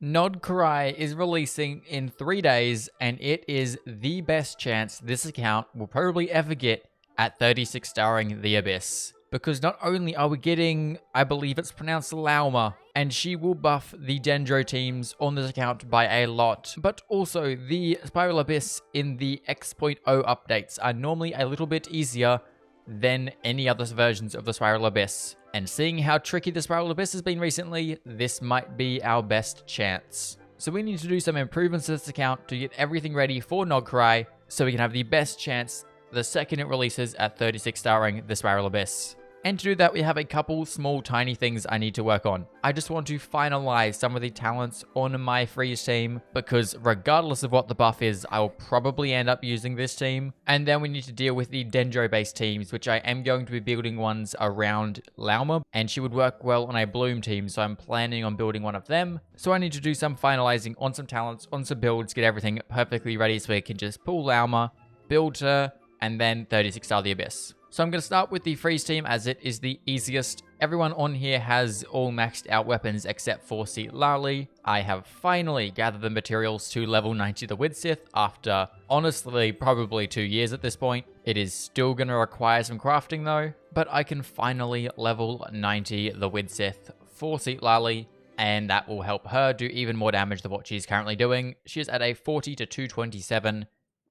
Nod-Krai is releasing in 3 days, and it is the best chance this account will probably ever get at 36 starring the Abyss. Because not only are we getting, I believe it's pronounced Lauma, and she will buff the Dendro teams on this account by a lot, but also the Spiral Abyss in the X.0 updates are normally a little bit easier than any other versions of the Spiral Abyss. And seeing how tricky the Spiral Abyss has been recently, this might be our best chance. So we need to do some improvements to this account to get everything ready for Nod-Krai, so we can have the best chance the second it releases at 36 starring the Spiral Abyss. And to do that, we have a couple small tiny things I need to work on. I just want to finalize some of the talents on my freeze team, because regardless of what the buff is, I will probably end up using this team. And then we need to deal with the Dendro based teams, which I am going to be building ones around Lauma, and she would work well on a Bloom team, so I'm planning on building one of them. So I need to do some finalizing on some talents, on some builds, get everything perfectly ready so we can just pull Lauma, build her, and then 36 star the Abyss. So I'm going to start with the freeze team as it is the easiest. Everyone on here has all maxed out weapons except for Lali. I have finally gathered the materials to level 90 the Widsith after, honestly, probably 2 years at this point. It is still going to require some crafting though, but I can finally level 90 the Widsith for Lali, and that will help her do even more damage than what she's currently doing. She is at a 40 to 227.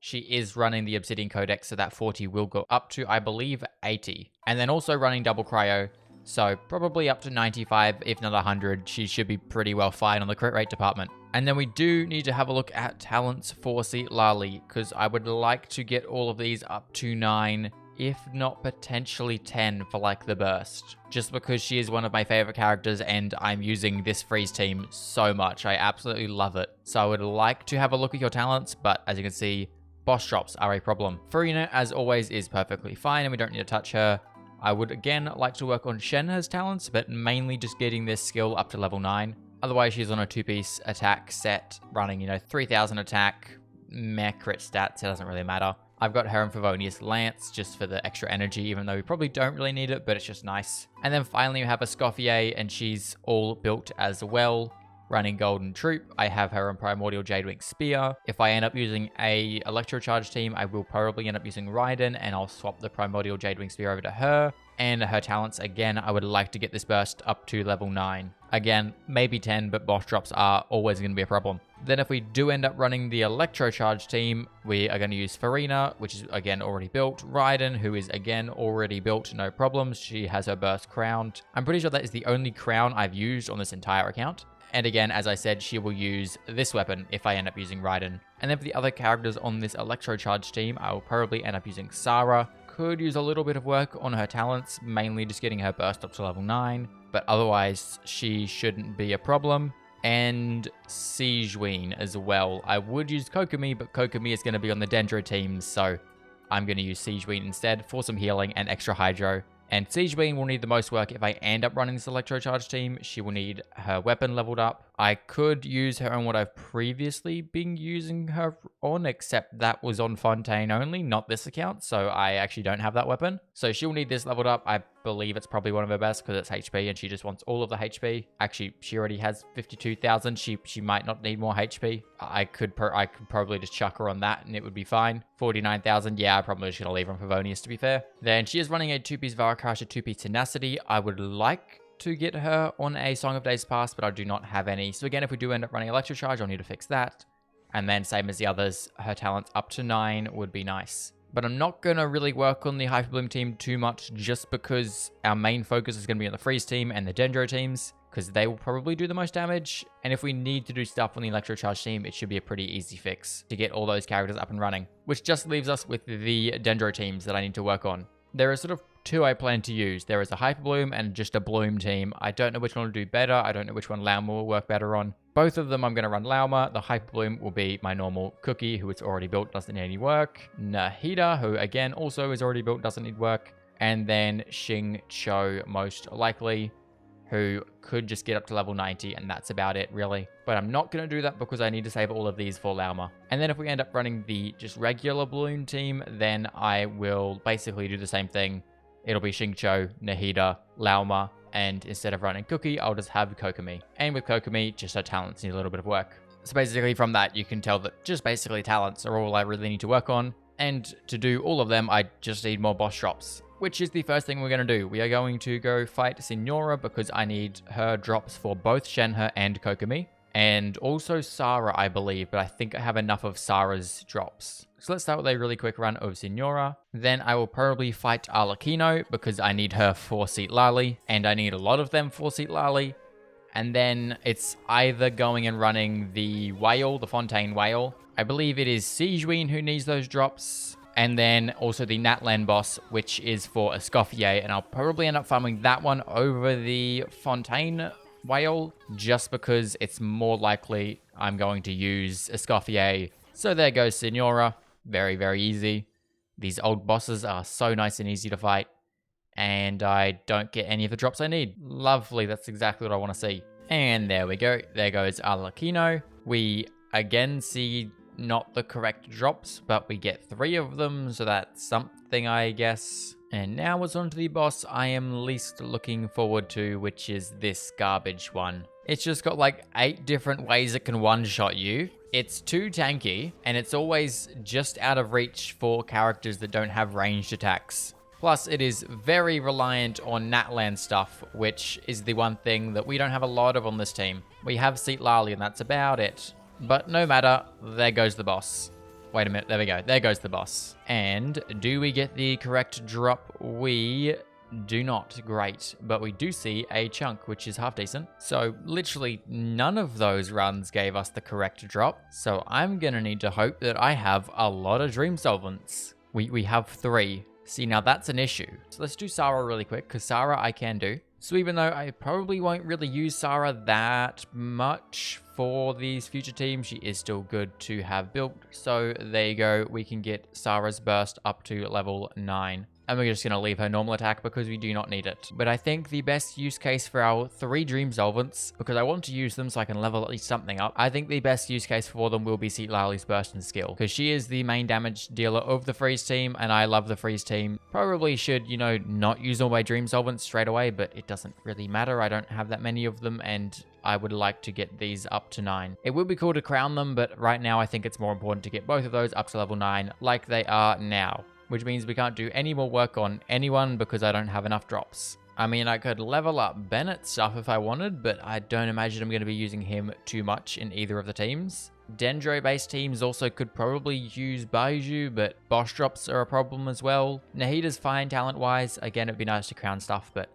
She is running the Obsidian Codex, so that 40 will go up to, I believe, 80. And then also running double cryo, so probably up to 95, if not 100. She should be pretty well fine on the crit rate department. And then we do need to have a look at talents for Lali, because I would like to get all of these up to 9, if not potentially 10 for like the burst. Just because she is one of my favorite characters and I'm using this freeze team so much. I absolutely love it. So I would like to have a look at your talents, but as you can see, boss drops are a problem. Farina, as always, is perfectly fine and we don't need to touch her. I would again like to work on Shenhe's talents, but mainly just getting this skill up to level 9. Otherwise, she's on a 2-piece attack set, running, 3000 attack, meh crit stats, it doesn't really matter. I've got her in Favonius Lance just for the extra energy, even though we probably don't really need it, but it's just nice. And then finally, we have a Escoffier, and she's all built as well. Running Golden Troop, I have her on Primordial Jadewing Spear. If I end up using a Electrocharge team, I will probably end up using Raiden, and I'll swap the Primordial Jadewing Spear over to her. And her talents, again, I would like to get this burst up to level 9. Again, maybe 10, but boss drops are always going to be a problem. Then if we do end up running the Electrocharge team, we are going to use Farina, which is again already built. Raiden, who is again already built, no problems. She has her burst crowned. I'm pretty sure that is the only crown I've used on this entire account. And again, as I said, she will use this weapon if I end up using Raiden. And then for the other characters on this Electrocharge team, I will probably end up using Sarah. Could use a little bit of work on her talents, mainly just getting her burst up to level 9. But otherwise, she shouldn't be a problem. And Sigewinne as well. I would use Kokomi, but Kokomi is going to be on the Dendro teams, so I'm going to use Sigewinne instead for some healing and extra Hydro. And Sigewinne will need the most work if I end up running this Electrocharge team. She will need her weapon leveled up. I could use her on what I've previously been using her on, except that was on Fontaine only, not this account, so I actually don't have that weapon. So she'll need this leveled up. I believe it's probably one of her best because it's HP and she just wants all of the HP. Actually, she already has 52,000. She might not need more HP. I could probably just chuck her on that and it would be fine. 49,000. Yeah, I'm probably just going to leave her on Favonius to be fair. Then she is running a 2-piece Varakash, a 2-piece Tenacity. I would like to get her on a Song of Days Past, but I do not have any. So again, if we do end up running Electrocharge, I'll need to fix that. And then same as the others, her talents up to 9 would be nice. But I'm not going to really work on the Hyper Bloom team too much just because our main focus is going to be on the Freeze team and the Dendro teams, because they will probably do the most damage. And if we need to do stuff on the Electrocharge team, it should be a pretty easy fix to get all those characters up and running. Which just leaves us with the Dendro teams that I need to work on. There are sort of 2 I plan to use. There is a Hyper Bloom and just a Bloom team. I don't know which one will do better. I don't know which one Lauma will work better on. Both of them I'm going to run Lauma. The Hyper Bloom will be my normal Cookie, who is already built, doesn't need any work. Nahida, who again also is already built, doesn't need work. And then Xingqiu, most likely, who could just get up to level 90, and that's about it, really. But I'm not going to do that because I need to save all of these for Lauma. And then if we end up running the just regular Bloom team, then I will basically do the same thing. It'll be Xingqiu, Nahida, Lauma, and instead of running Cookie, I'll just have Kokomi. And with Kokomi, just her talents need a little bit of work. So basically from that, you can tell that just basically talents are all I really need to work on. And to do all of them, I just need more boss drops, which is the first thing we're going to do. We are going to go fight Signora because I need her drops for both Shenhe and Kokomi. And also Sarah, I believe, but I think I have enough of Sarah's drops. So let's start with a really quick run of Signora. Then I will probably fight Arlecchino because I need her 4-seat Lali, and I need a lot of them 4-seat Lali. And then it's either going and running the whale, the Fontaine whale. I believe it is Sigewinne who needs those drops. And then also the Natlan boss, which is for Escoffier. And I'll probably end up farming that one over the Fontaine whale, just because it's more likely I'm going to use Escoffier. So there goes Signora. Very, very easy. These old bosses are so nice and easy to fight. And I don't get any of the drops I need. Lovely, that's exactly what I want to see. And there we go. There goes Arlecchino. We again see not the correct drops, but we get 3 of them, so that's something, I guess. And now it's on to the boss I am least looking forward to, which is this garbage one. It's just got like 8 different ways it can one-shot you. It's too tanky, and it's always just out of reach for characters that don't have ranged attacks. Plus, it is very reliant on Natlan stuff, which is the one thing that we don't have a lot of on this team. We have Seat Lali, and that's about it. But no matter, there goes the boss. Wait a minute, there we go. There goes the boss. And do we get the correct drop? We do not. Great. But we do see a chunk, which is half decent. So literally none of those runs gave us the correct drop. So I'm going to need to hope that I have a lot of Dream Solvents. We have 3. See, now that's an issue. So let's do Sarah really quick, because Sarah I can do. So even though I probably won't really use Sarah that much for these future teams, she is still good to have built. So there you go. We can get Sarah's burst up to level 9. And we're just going to leave her normal attack because we do not need it. But I think the best use case for our 3 Dream Solvents, because I want to use them so I can level at least something up, I think the best use case for them will be Seat Lali's burst and skill. Because she is the main damage dealer of the freeze team, and I love the freeze team. Probably should, you know, not use all my Dream Solvents straight away, but it doesn't really matter. I don't have that many of them, and I would like to get these up to 9. It would be cool to crown them, but right now I think it's more important to get both of those up to level 9 like they are now. Which means we can't do any more work on anyone because I don't have enough drops. I mean, I could level up Bennett's stuff if I wanted, but I don't imagine I'm going to be using him too much in either of the teams. Dendro-based teams also could probably use Baiju, but boss drops are a problem as well. Nahida's fine talent-wise. Again, it'd be nice to crown stuff, but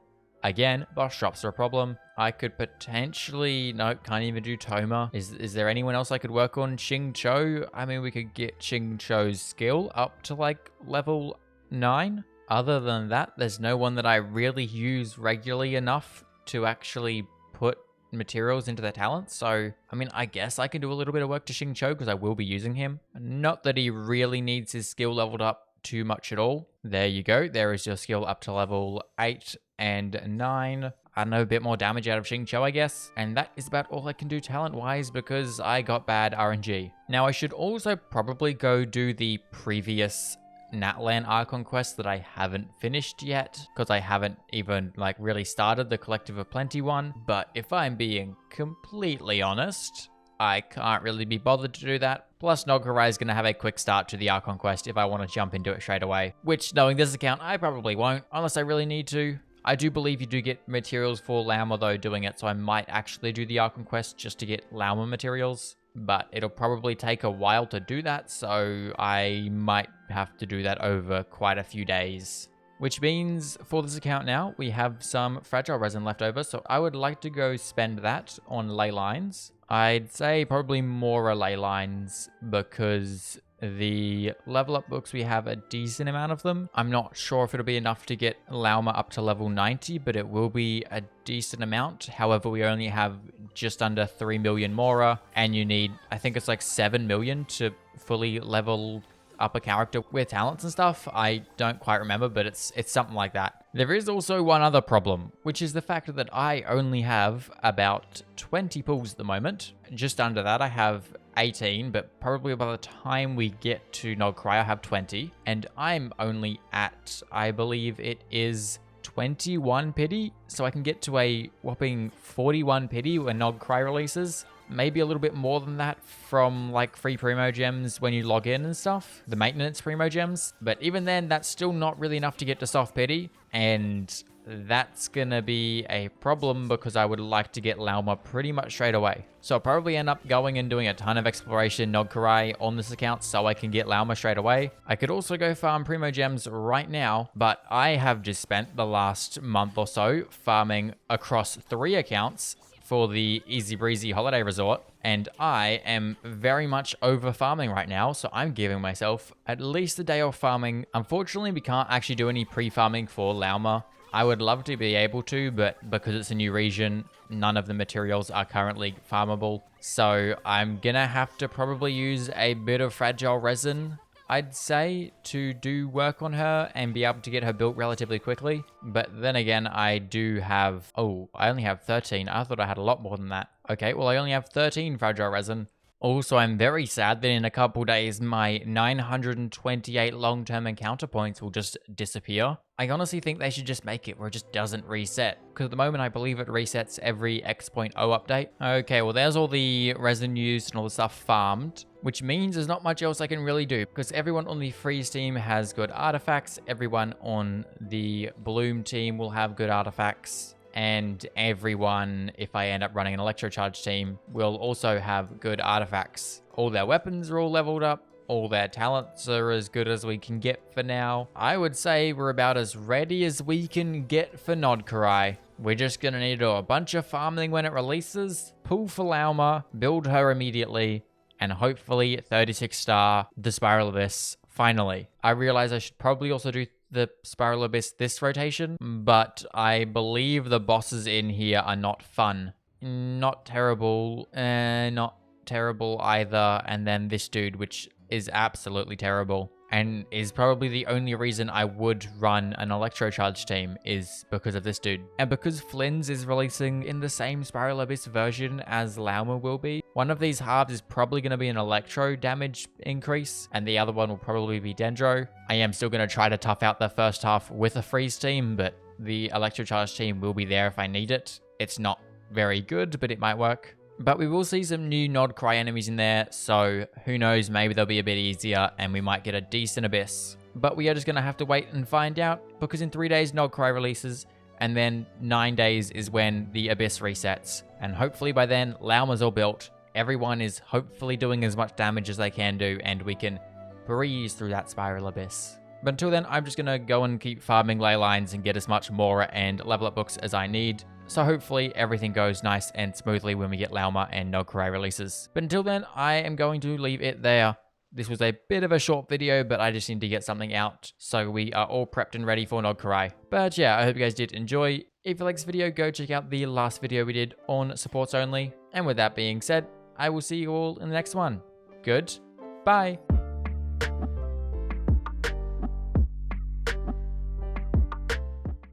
again, boss drops are a problem. I could potentially... Nope, can't even do Toma. Is there anyone else I could work on? Xingqiu? I mean, we could get Xingqiu's skill up to, like, level 9. Other than that, there's no one that I really use regularly enough to actually put materials into their talents. So, I mean, I guess I can do a little bit of work to Xingqiu because I will be using him. Not that he really needs his skill leveled up too much at all. There you go. There is your skill up to level 8 and 9. I know, a bit more damage out of Xingqiu, I guess. And that is about all I can do talent-wise because I got bad RNG. Now, I should also probably go do the previous Natlan Archon quest that I haven't finished yet because I haven't even, like, really started the Collective of Plenty one. But if I'm being completely honest, I can't really be bothered to do that. Plus, Nod-Krai is going to have a quick start to the Archon quest if I want to jump into it straight away. Which, knowing this account, I probably won't, unless I really need to. I do believe you do get materials for Lauma though doing it, so I might actually do the Archon quest just to get Lauma materials. But it'll probably take a while to do that, so I might have to do that over quite a few days. Which means for this account now, we have some fragile resin left over, so I would like to go spend that on ley lines. I'd say probably more ley lines because the level up books, we have a decent amount of them. I'm not sure if it'll be enough to get Lauma up to level 90, but it will be a decent amount. However, we only have just under 3 million Mora, and you need, I think it's like 7 million to fully level up a character with talents and stuff. I don't quite remember, but it's something like that. There is also one other problem, which is the fact that I only have about 20 pools at the moment. Just under that, I have 18, but probably by the time we get to Nod-Krai, I have 20. And I'm only at, I believe it is 21 pity, so I can get to a whopping 41 pity when Nod-Krai releases. Maybe a little bit more than that from like free primo gems when you log in and stuff, the maintenance primo gems. But even then, that's still not really enough to get to soft pity, and that's gonna be a problem because I would like to get Lauma pretty much straight away. So I'll probably end up going and doing a ton of exploration Nod-Krai on this account so I can get Lauma straight away. I could also go farm primo gems right now, but I have just spent the last month or so farming across 3 accounts for the Easy Breezy Holiday Resort, and I am very much over farming right now, so I'm giving myself at least a day of farming. Unfortunately, we can't actually do any pre-farming for Lauma. I would love to be able to, but because it's a new region, none of the materials are currently farmable. So I'm gonna have to probably use a bit of fragile resin, I'd say, to do work on her and be able to get her built relatively quickly. But then again, I do have... Oh, I only have 13. I thought I had a lot more than that. Okay, well, I only have 13 fragile resin. Also, I'm very sad that in a couple days, my 928 long-term encounter points will just disappear. I honestly think they should just make it where it just doesn't reset, because at the moment I believe it resets every X.0 update. Okay, well there's all the resin used and all the stuff farmed, which means there's not much else I can really do, because everyone on the freeze team has good artifacts, everyone on the bloom team will have good artifacts, and everyone, if I end up running an electrocharge team, will also have good artifacts. All their weapons are all leveled up. All their talents are as good as we can get for now. I would say we're about as ready as we can get for Nod-Krai. We're just going to need to do a bunch of farming when it releases, pull for Lauma, build her immediately, and hopefully 36 star the Spiral Abyss finally. I realize I should probably also do the Spiral Abyss this rotation, but I believe the bosses in here are not fun. Not terrible, not terrible either, and then this dude, which is absolutely terrible, and is probably the only reason I would run an electrocharge team is because of this dude. And because Flynn's is releasing in the same Spiral Abyss version as Lauma will be, one of these halves is probably going to be an electro damage increase, and the other one will probably be Dendro. I am still going to try to tough out the first half with a freeze team, but the electrocharge team will be there if I need it. It's not very good, but it might work. But we will see some new Nod-Krai enemies in there, so who knows, maybe they'll be a bit easier and we might get a decent Abyss. But we are just going to have to wait and find out, because in 3 days Nod-Krai releases, and then 9 days is when the Abyss resets. And hopefully by then, Lauma's all built, everyone is hopefully doing as much damage as they can do, and we can breeze through that Spiral Abyss. But until then, I'm just going to go and keep farming ley lines and get as much Mora and level up books as I need. So hopefully everything goes nice and smoothly when we get Lauma and Nod-Krai releases. But until then, I am going to leave it there. This was a bit of a short video, but I just need to get something out so we are all prepped and ready for Nod-Krai. But yeah, I hope you guys did enjoy. If you like this video, go check out the last video we did on supports only. And with that being said, I will see you all in the next one. Goodbye.